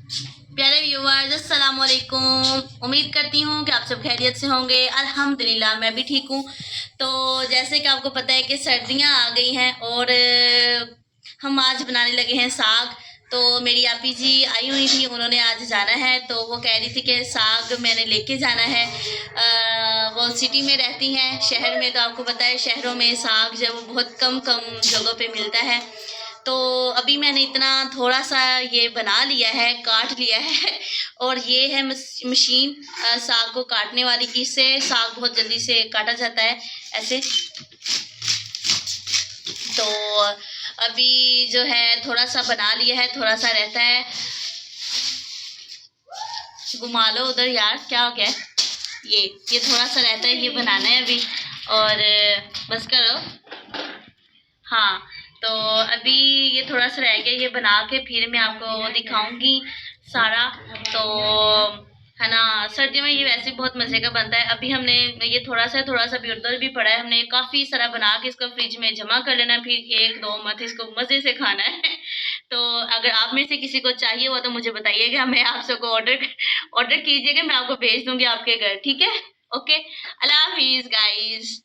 प्यारे व्यूअर्स, अस्सलाम वालेकुम। उम्मीद करती हूँ कि आप सब खैरियत से होंगे। अल्हम्दुलिल्लाह मैं भी ठीक हूँ। तो जैसे कि आपको पता है कि सर्दियाँ आ गई हैं और हम आज बनाने लगे हैं साग। तो मेरी आपी जी आई हुई थी, उन्होंने आज जाना है, तो वो कह रही थी कि साग मैंने लेके जाना है। वो सिटी में रहती हैं, शहर में तो आपको पता है शहरों में साग जो है वो बहुत कम कम जगहों पे मिलता है। तो अभी मैंने इतना थोड़ा सा ये बना लिया है, काट लिया है और ये है मशीन साग को काटने वाली। इससे साग बहुत जल्दी से काटा जाता है ऐसे। तो अभी जो है थोड़ा सा बना लिया है, थोड़ा सा रहता है। घुमा लो उधर यार, क्या हो गया? ये थोड़ा सा रहता है, ये बनाना है अभी। और बस करो। हाँ, तो अभी ये थोड़ा सा रह गया, ये बना के फिर मैं आपको दिखाऊंगी सारा। तो है ना, सर्दियों में ये वैसे बहुत मजे का बनता है। अभी हमने ये थोड़ा सा भी उधर भी पड़ा है, हमने काफी सारा बना के इसको फ्रिज में जमा कर लेना, फिर एक दो मत इसको मजे से खाना है। तो अगर आप में से किसी को चाहिए हो तो मुझे बताइएगा, मैं आप सबको ऑर्डर ऑर्डर कीजिएगा, मैं आपको भेज दूंगी आपके घर, ठीक है? ओके, अल्लाह हाफिज गाइस।